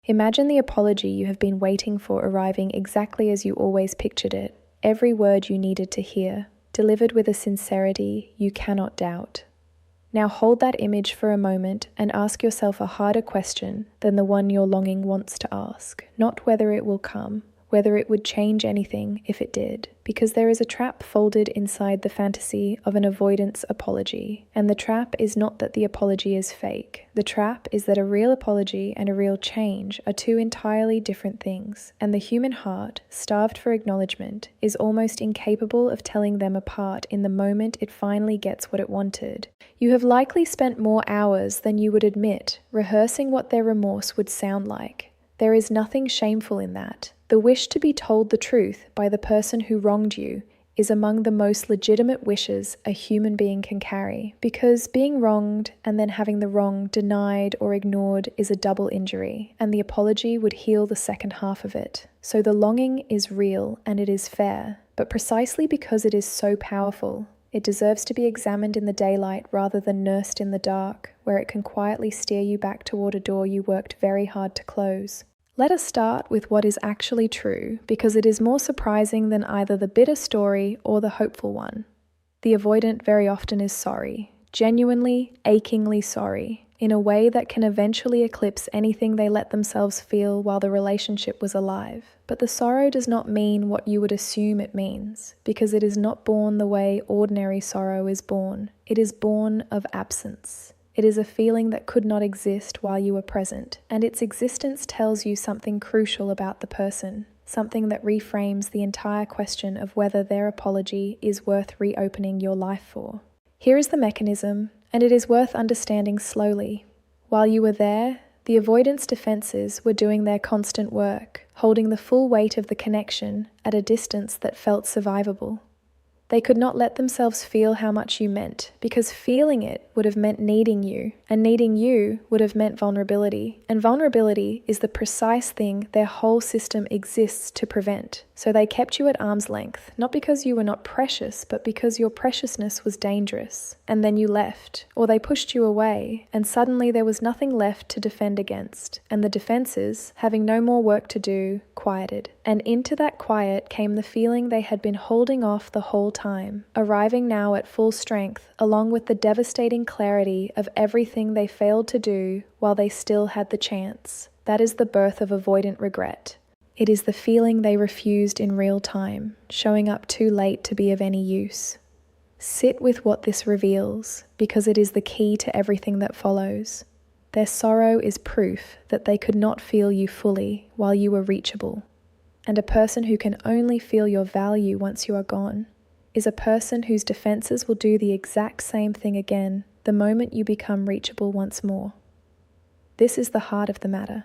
Imagine the apology you have been waiting for arriving exactly as you always pictured it, every word you needed to hear, delivered with a sincerity you cannot doubt. Now hold that image for a moment and ask yourself a harder question than the one your longing wants to ask, not whether it will come, whether it would change anything if it did, because there is a trap folded inside the fantasy of an avoidance apology, and the trap is not that the apology is fake. The trap is that a real apology and a real change are two entirely different things, and the human heart, starved for acknowledgement, is almost incapable of telling them apart in the moment it finally gets what it wanted. You have likely spent more hours than you would admit rehearsing what their remorse would sound like. There is nothing shameful in that. The wish to be told the truth by the person who wronged you is among the most legitimate wishes a human being can carry, because being wronged and then having the wrong denied or ignored is a double injury, and the apology would heal the second half of it. So the longing is real and it is fair, but precisely because it is so powerful, it deserves to be examined in the daylight rather than nursed in the dark, where it can quietly steer you back toward a door you worked very hard to close. Let us start with what is actually true, because it is more surprising than either the bitter story or the hopeful one. The avoidant very often is sorry, genuinely, achingly sorry, in a way that can eventually eclipse anything they let themselves feel while the relationship was alive. But the sorrow does not mean what you would assume it means, because it is not born the way ordinary sorrow is born. It is born of absence. It is a feeling that could not exist while you were present, and its existence tells you something crucial about the person, something that reframes the entire question of whether their apology is worth reopening your life for. Here is the mechanism, and it is worth understanding slowly. While you were there, the avoidance defenses were doing their constant work, holding the full weight of the connection at a distance that felt survivable. They could not let themselves feel how much you meant, because feeling it would have meant needing you, and needing you would have meant vulnerability, and vulnerability is the precise thing their whole system exists to prevent. So they kept you at arm's length, not because you were not precious, but because your preciousness was dangerous. And then you left, or they pushed you away, and suddenly there was nothing left to defend against, and the defenses, having no more work to do, quieted. And into that quiet came the feeling they had been holding off the whole time, arriving now at full strength, along with the devastating clarity of everything they failed to do while they still had the chance. That is the birth of avoidant regret. It is the feeling they refused in real time, showing up too late to be of any use. Sit with what this reveals, because it is the key to everything that follows. Their sorrow is proof that they could not feel you fully while you were reachable. And a person who can only feel your value once you are gone is a person whose defenses will do the exact same thing again the moment you become reachable once more. This is the heart of the matter.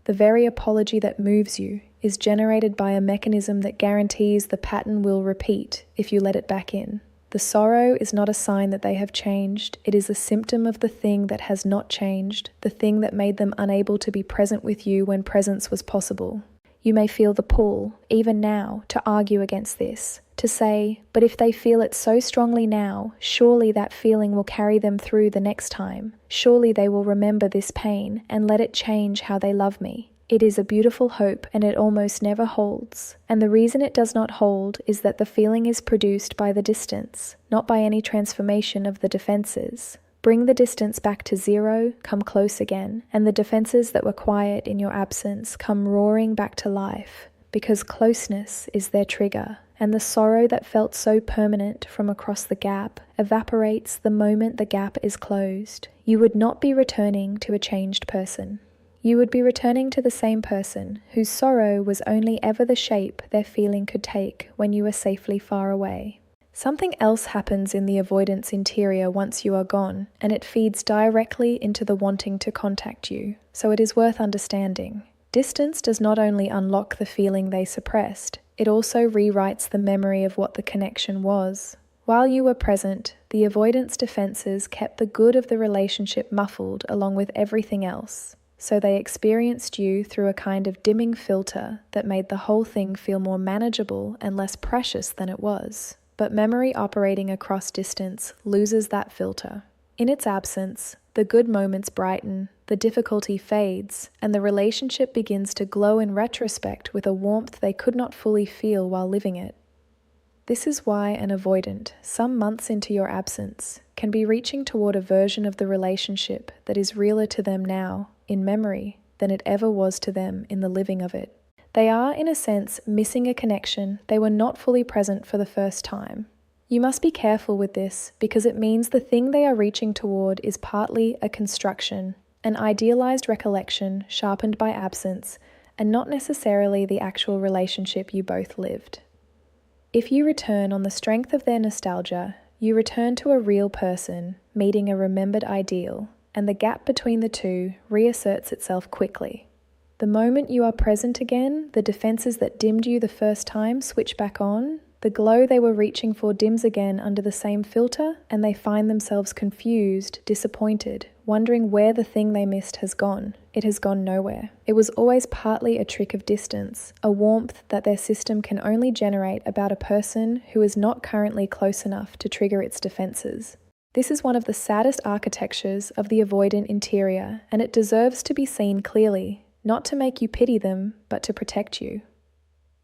The very apology that moves you is generated by a mechanism that guarantees the pattern will repeat if you let it back in. The sorrow is not a sign that they have changed. It is a symptom of the thing that has not changed, the thing that made them unable to be present with you when presence was possible. You may feel the pull, even now, to argue against this, to say, but if they feel it so strongly now, surely that feeling will carry them through the next time. Surely they will remember this pain and let it change how they love me. It is a beautiful hope, and it almost never holds. And the reason it does not hold is that the feeling is produced by the distance, not by any transformation of the defenses. Bring the distance back to zero, come close again, and the defenses that were quiet in your absence come roaring back to life, because closeness is their trigger, and the sorrow that felt so permanent from across the gap evaporates the moment the gap is closed. You would not be returning to a changed person. You would be returning to the same person whose sorrow was only ever the shape their feeling could take when you were safely far away. Something else happens in the avoidance interior once you are gone, and it feeds directly into the wanting to contact you, so it is worth understanding. Distance does not only unlock the feeling they suppressed, it also rewrites the memory of what the connection was. While you were present, the avoidance defenses kept the good of the relationship muffled along with everything else, so they experienced you through a kind of dimming filter that made the whole thing feel more manageable and less precious than it was. But memory operating across distance loses that filter. In its absence, the good moments brighten, the difficulty fades, and the relationship begins to glow in retrospect with a warmth they could not fully feel while living it. This is why an avoidant, some months into your absence, can be reaching toward a version of the relationship that is realer to them now, in memory, than it ever was to them in the living of it. They are, in a sense, missing a connection they were not fully present for the first time. You must be careful with this because it means the thing they are reaching toward is partly a construction, an idealized recollection sharpened by absence, and not necessarily the actual relationship you both lived. If you return on the strength of their nostalgia, you return to a real person, meeting a remembered ideal, and the gap between the two reasserts itself quickly. The moment you are present again, the defenses that dimmed you the first time switch back on, the glow they were reaching for dims again under the same filter, and they find themselves confused, disappointed, wondering where the thing they missed has gone. It has gone nowhere. It was always partly a trick of distance, a warmth that their system can only generate about a person who is not currently close enough to trigger its defenses. This is one of the saddest architectures of the avoidant interior, and it deserves to be seen clearly. Not to make you pity them, but to protect you.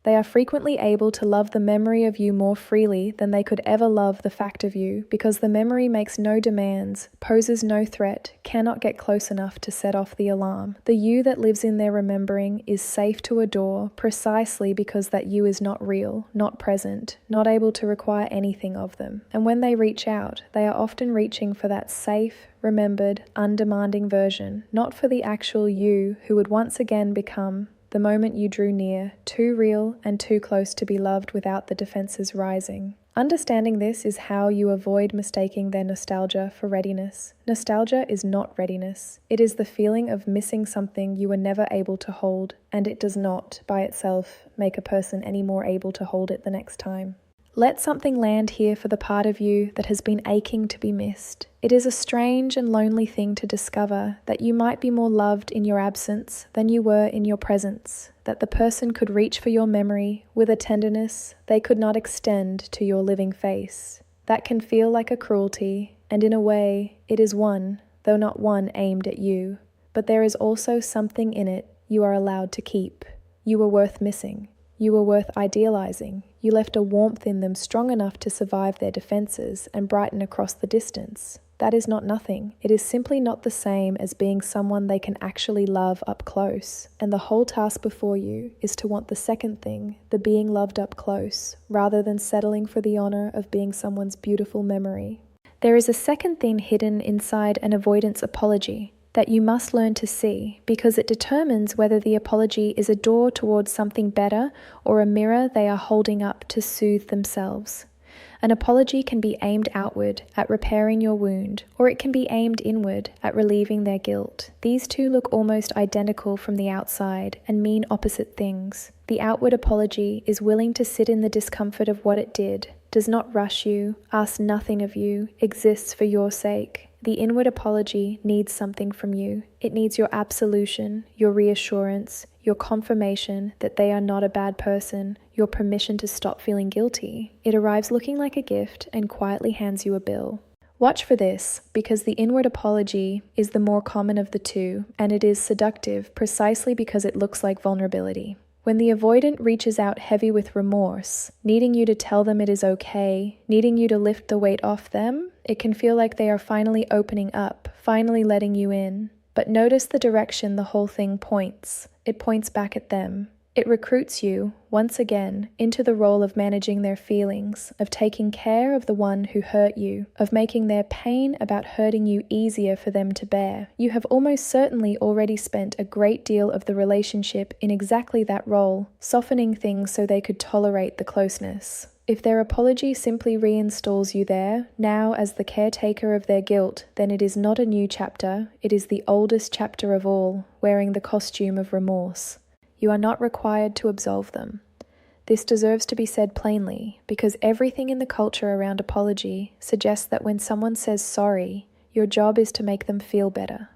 They are frequently able to love the memory of you more freely than they could ever love the fact of you, because the memory makes no demands, poses no threat, cannot get close enough to set off the alarm. The you that lives in their remembering is safe to adore precisely because that you is not real, not present, not able to require anything of them. And when they reach out, they are often reaching for that safe, remembered, undemanding version, not for the actual you who would once again become, the moment you drew near, too real and too close to be loved without the defenses rising. Understanding this is how you avoid mistaking their nostalgia for readiness. Nostalgia is not readiness. It is the feeling of missing something you were never able to hold, and it does not, by itself, make a person any more able to hold it the next time. Let something land here for the part of you that has been aching to be missed. It is a strange and lonely thing to discover that you might be more loved in your absence than you were in your presence, that the person could reach for your memory with a tenderness they could not extend to your living face. That can feel like a cruelty, and in a way, it is one, though not one aimed at you. But there is also something in it you are allowed to keep. You were worth missing. You were worth idealizing. You left a warmth in them strong enough to survive their defenses and brighten across the distance. That is not nothing. It is simply not the same as being someone they can actually love up close. And the whole task before you is to want the second thing, the being loved up close, rather than settling for the honor of being someone's beautiful memory. There is a second thing hidden inside an avoidance apology that you must learn to see, because it determines whether the apology is a door towards something better or a mirror they are holding up to soothe themselves. An apology can be aimed outward at repairing your wound, or it can be aimed inward at relieving their guilt. These two look almost identical from the outside and mean opposite things. The outward apology is willing to sit in the discomfort of what it did, does not rush you, asks nothing of you, exists for your sake. The inward apology needs something from you. It needs your absolution, your reassurance, your confirmation that they are not a bad person, your permission to stop feeling guilty. It arrives looking like a gift and quietly hands you a bill. Watch for this, because the inward apology is the more common of the two, and it is seductive precisely because it looks like vulnerability. When the avoidant reaches out heavy with remorse, needing you to tell them it is okay, needing you to lift the weight off them, it can feel like they are finally opening up, finally letting you in. But notice the direction the whole thing points. It points back at them. It recruits you, once again, into the role of managing their feelings, of taking care of the one who hurt you, of making their pain about hurting you easier for them to bear. You have almost certainly already spent a great deal of the relationship in exactly that role, softening things so they could tolerate the closeness. If their apology simply reinstalls you there, now as the caretaker of their guilt, then it is not a new chapter, it is the oldest chapter of all, wearing the costume of remorse. You are not required to absolve them. This deserves to be said plainly, because everything in the culture around apology suggests that when someone says sorry, your job is to make them feel better.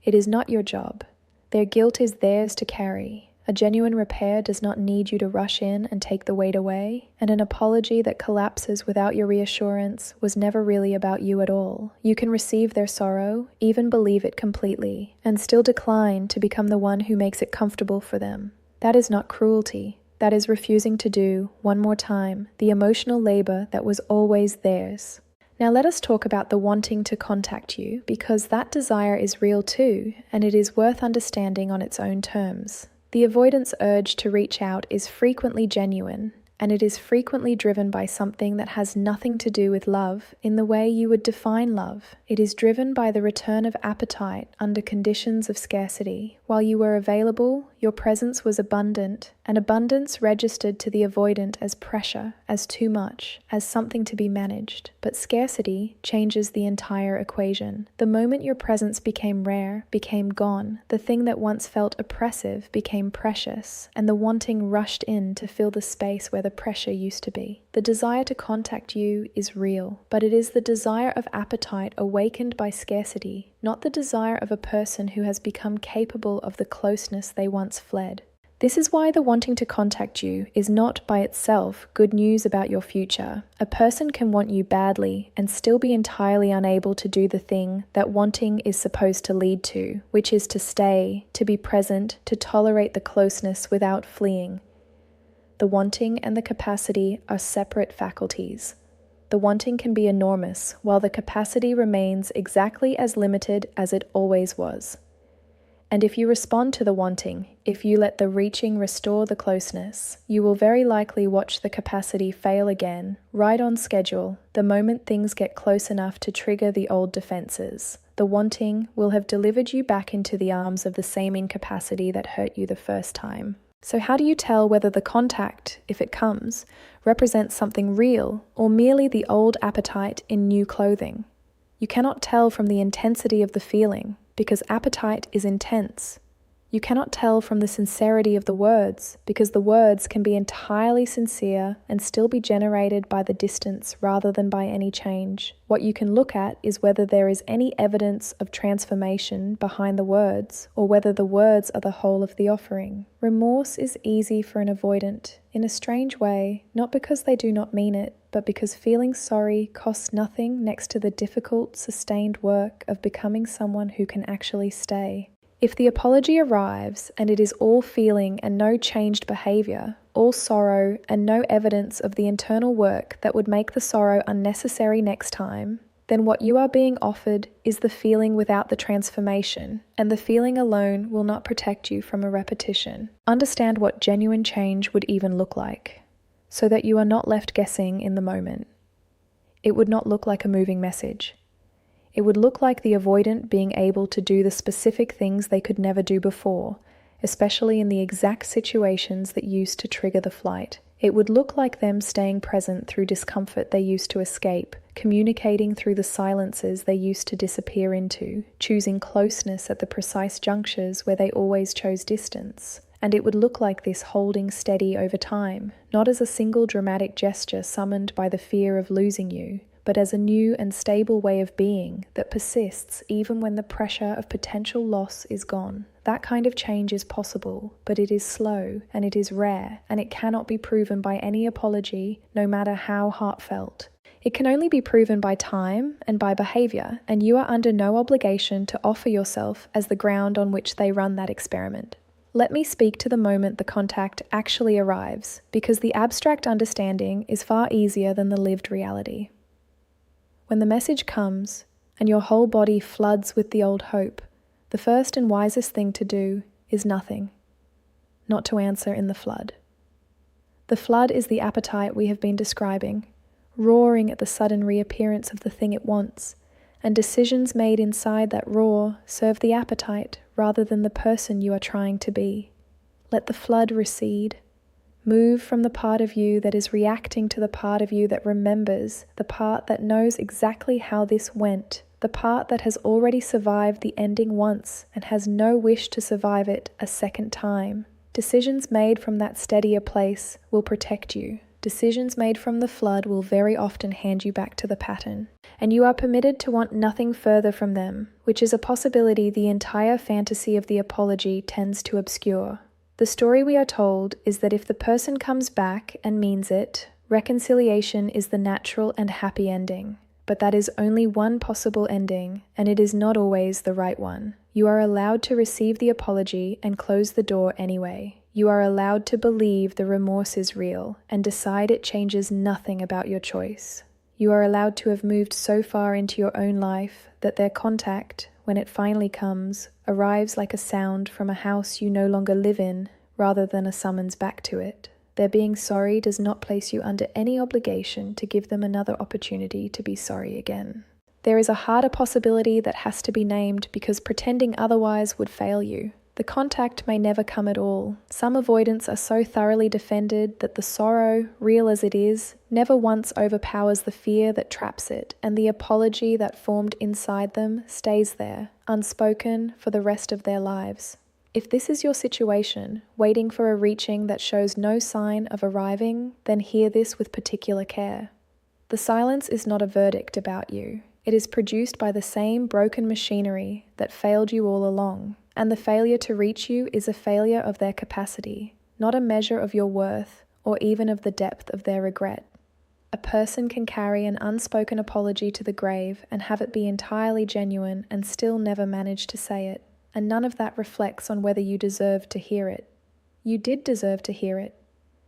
It is not your job. Their guilt is theirs to carry, A genuine repair does not need you to rush in and take the weight away, and an apology that collapses without your reassurance was never really about you at all. You can receive their sorrow, even believe it completely, and still decline to become the one who makes it comfortable for them. That is not cruelty. That is refusing to do, one more time, the emotional labor that was always theirs. Now let us talk about the wanting to contact you, because that desire is real too, and it is worth understanding on its own terms. The avoidance urge to reach out is frequently genuine, and it is frequently driven by something that has nothing to do with love in the way you would define love. It is driven by the return of appetite under conditions of scarcity. While you were available, your presence was abundant, and abundance registered to the avoidant as pressure, as too much, as something to be managed. But scarcity changes the entire equation. The moment your presence became rare, became gone, the thing that once felt oppressive became precious, and the wanting rushed in to fill the space where the pressure used to be. The desire to contact you is real, but it is the desire of appetite awakened by scarcity, not the desire of a person who has become capable of the closeness they once fled. This is why the wanting to contact you is not by itself good news about your future. A person can want you badly and still be entirely unable to do the thing that wanting is supposed to lead to, which is to stay, to be present, to tolerate the closeness without fleeing. The wanting and the capacity are separate faculties. The wanting can be enormous, while the capacity remains exactly as limited as it always was. And if you respond to the wanting, if you let the reaching restore the closeness, you will very likely watch the capacity fail again, right on schedule, the moment things get close enough to trigger the old defenses. The wanting will have delivered you back into the arms of the same incapacity that hurt you the first time. So how do you tell whether the contact, if it comes, represents something real or merely the old appetite in new clothing? You cannot tell from the intensity of the feeling, because appetite is intense. You cannot tell from the sincerity of the words, because the words can be entirely sincere and still be generated by the distance rather than by any change. What you can look at is whether there is any evidence of transformation behind the words, or whether the words are the whole of the offering. Remorse is easy for an avoidant, in a strange way, not because they do not mean it, but because feeling sorry costs nothing next to the difficult, sustained work of becoming someone who can actually stay. If the apology arrives and it is all feeling and no changed behavior, all sorrow and no evidence of the internal work that would make the sorrow unnecessary next time, then what you are being offered is the feeling without the transformation, and the feeling alone will not protect you from a repetition. Understand what genuine change would even look like, so that you are not left guessing in the moment. It would not look like a moving message. It would look like the avoidant being able to do the specific things they could never do before, especially in the exact situations that used to trigger the flight. It would look like them staying present through discomfort they used to escape, communicating through the silences they used to disappear into, choosing closeness at the precise junctures where they always chose distance. And it would look like this holding steady over time, not as a single dramatic gesture summoned by the fear of losing you, but as a new and stable way of being that persists even when the pressure of potential loss is gone. That kind of change is possible, but it is slow and it is rare, and it cannot be proven by any apology, no matter how heartfelt. It can only be proven by time and by behavior, and you are under no obligation to offer yourself as the ground on which they run that experiment. Let me speak to the moment the contact actually arrives, because the abstract understanding is far easier than the lived reality. When the message comes, and your whole body floods with the old hope, the first and wisest thing to do is nothing, not to answer in the flood. The flood is the appetite we have been describing, roaring at the sudden reappearance of the thing it wants, and decisions made inside that roar serve the appetite rather than the person you are trying to be. Let the flood recede. Move from the part of you that is reacting to the part of you that remembers, the part that knows exactly how this went, the part that has already survived the ending once and has no wish to survive it a second time. Decisions made from that steadier place will protect you. Decisions made from the flood will very often hand you back to the pattern, and you are permitted to want nothing further from them, which is a possibility the entire fantasy of the apology tends to obscure. The story we are told is that if the person comes back and means it, reconciliation is the natural and happy ending. But that is only one possible ending, and it is not always the right one. You are allowed to receive the apology and close the door anyway. You are allowed to believe the remorse is real and decide it changes nothing about your choice. You are allowed to have moved so far into your own life that their contact, when it finally comes, arrives like a sound from a house you no longer live in, rather than a summons back to it. Their being sorry does not place you under any obligation to give them another opportunity to be sorry again. There is a harder possibility that has to be named because pretending otherwise would fail you. The contact may never come at all. Some avoidants are so thoroughly defended that the sorrow, real as it is, never once overpowers the fear that traps it, and the apology that formed inside them stays there, unspoken for the rest of their lives. If this is your situation, waiting for a reaching that shows no sign of arriving, then hear this with particular care. The silence is not a verdict about you. It is produced by the same broken machinery that failed you all along, and the failure to reach you is a failure of their capacity, not a measure of your worth or even of the depth of their regret. A person can carry an unspoken apology to the grave and have it be entirely genuine and still never manage to say it. And none of that reflects on whether you deserved to hear it. You did deserve to hear it.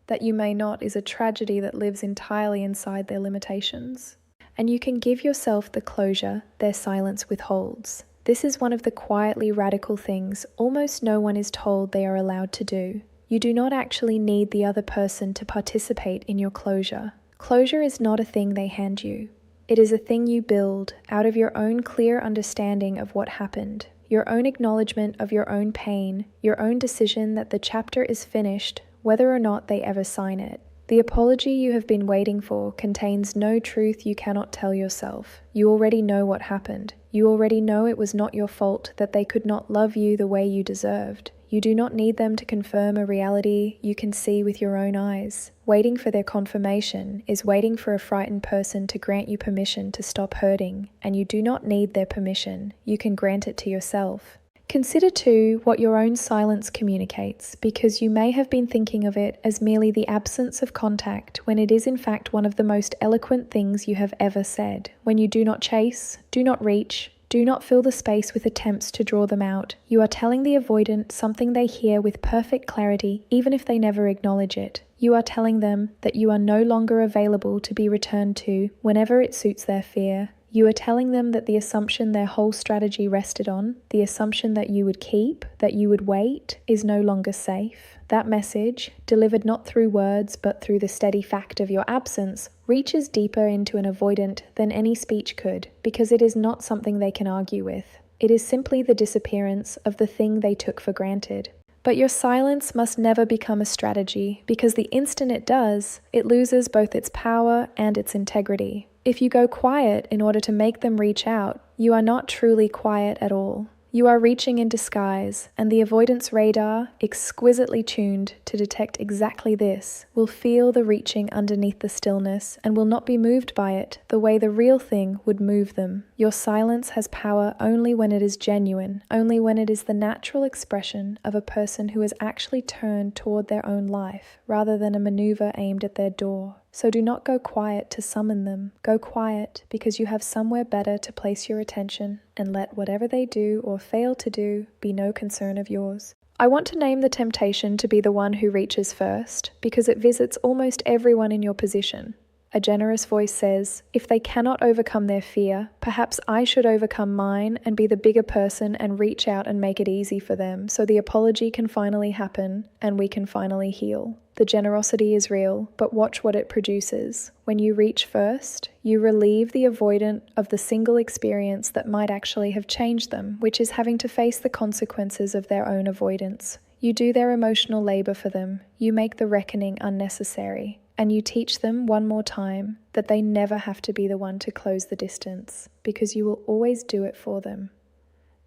That you may not is a tragedy that lives entirely inside their limitations. And you can give yourself the closure their silence withholds. This is one of the quietly radical things almost no one is told they are allowed to do. You do not actually need the other person to participate in your closure. Closure is not a thing they hand you. It is a thing you build out of your own clear understanding of what happened. Your own acknowledgement of your own pain, your own decision that the chapter is finished, whether or not they ever sign it. The apology you have been waiting for contains no truth you cannot tell yourself. You already know what happened. You already know it was not your fault that they could not love you the way you deserved. You do not need them to confirm a reality you can see with your own eyes. Waiting for their confirmation is waiting for a frightened person to grant you permission to stop hurting, and you do not need their permission. You can grant it to yourself. Consider too what your own silence communicates, because you may have been thinking of it as merely the absence of contact when it is in fact one of the most eloquent things you have ever said. When you do not chase, do not reach, do not fill the space with attempts to draw them out. You are telling the avoidant something they hear with perfect clarity, even if they never acknowledge it. You are telling them that you are no longer available to be returned to whenever it suits their fear. You are telling them that the assumption their whole strategy rested on, the assumption that you would keep, that you would wait, is no longer safe. That message, delivered not through words but through the steady fact of your absence, reaches deeper into an avoidant than any speech could, because it is not something they can argue with. It is simply the disappearance of the thing they took for granted. But your silence must never become a strategy, because the instant it does, it loses both its power and its integrity. If you go quiet in order to make them reach out, you are not truly quiet at all. You are reaching in disguise, and the avoidance radar, exquisitely tuned to detect exactly this, will feel the reaching underneath the stillness and will not be moved by it the way the real thing would move them. Your silence has power only when it is genuine, only when it is the natural expression of a person who has actually turned toward their own life, rather than a maneuver aimed at their door. So do not go quiet to summon them. Go quiet because you have somewhere better to place your attention, and let whatever they do or fail to do be no concern of yours. I want to name the temptation to be the one who reaches first, because it visits almost everyone in your position. A generous voice says, if they cannot overcome their fear, perhaps I should overcome mine and be the bigger person and reach out and make it easy for them so the apology can finally happen and we can finally heal. The generosity is real, but watch what it produces. When you reach first, you relieve the avoidant of the single experience that might actually have changed them, which is having to face the consequences of their own avoidance. You do their emotional labor for them. You make the reckoning unnecessary. And you teach them one more time that they never have to be the one to close the distance, because you will always do it for them.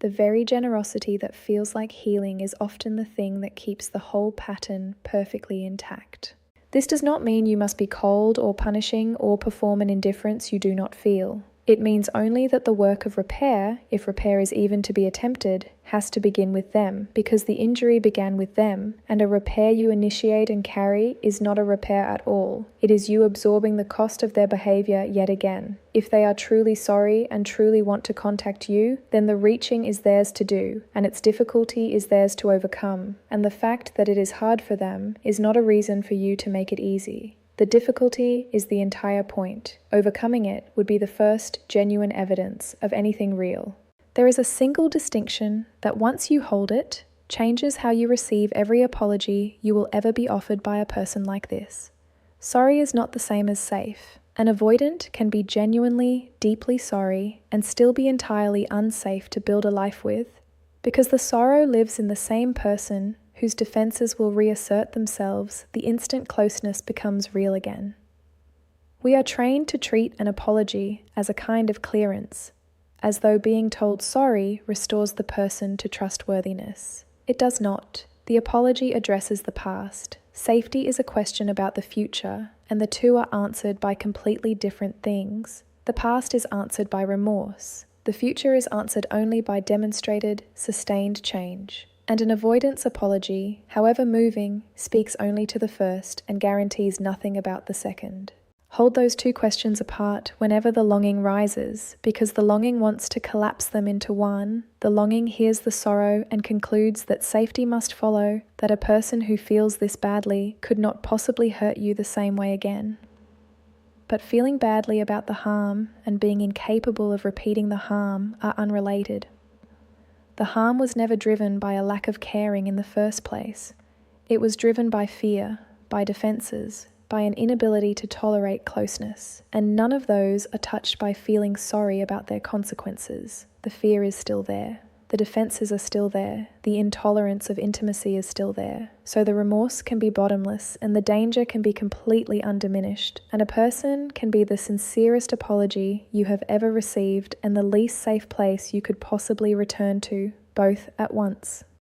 The very generosity that feels like healing is often the thing that keeps the whole pattern perfectly intact. This does not mean you must be cold or punishing or perform an indifference you do not feel. It means only that the work of repair, if repair is even to be attempted, has to begin with them, because the injury began with them, and a repair you initiate and carry is not a repair at all. It is you absorbing the cost of their behavior yet again. If they are truly sorry and truly want to contact you, then the reaching is theirs to do, and its difficulty is theirs to overcome, and the fact that it is hard for them is not a reason for you to make it easy. The difficulty is the entire point. Overcoming it would be the first genuine evidence of anything real. There is a single distinction that once you hold it, changes how you receive every apology you will ever be offered by a person like this. Sorry is not the same as safe. An avoidant can be genuinely, deeply sorry and still be entirely unsafe to build a life with, because the sorrow lives in the same person whose defenses will reassert themselves the instant closeness becomes real again. We are trained to treat an apology as a kind of clearance, as though being told sorry restores the person to trustworthiness. It does not. The apology addresses the past. Safety is a question about the future, and the two are answered by completely different things. The past is answered by remorse. The future is answered only by demonstrated, sustained change. And an avoidance apology, however moving, speaks only to the first and guarantees nothing about the second. Hold those two questions apart whenever the longing rises, because the longing wants to collapse them into one. The longing hears the sorrow and concludes that safety must follow, that a person who feels this badly could not possibly hurt you the same way again. But feeling badly about the harm and being incapable of repeating the harm are unrelated. The harm was never driven by a lack of caring in the first place. It was driven by fear, by defenses, by an inability to tolerate closeness, and none of those are touched by feeling sorry about their consequences. The fear is still there. The defenses are still there. The intolerance of intimacy is still there. So the remorse can be bottomless, and the danger can be completely undiminished, and a person can be the sincerest apology you have ever received and the least safe place you could possibly return to, both at once.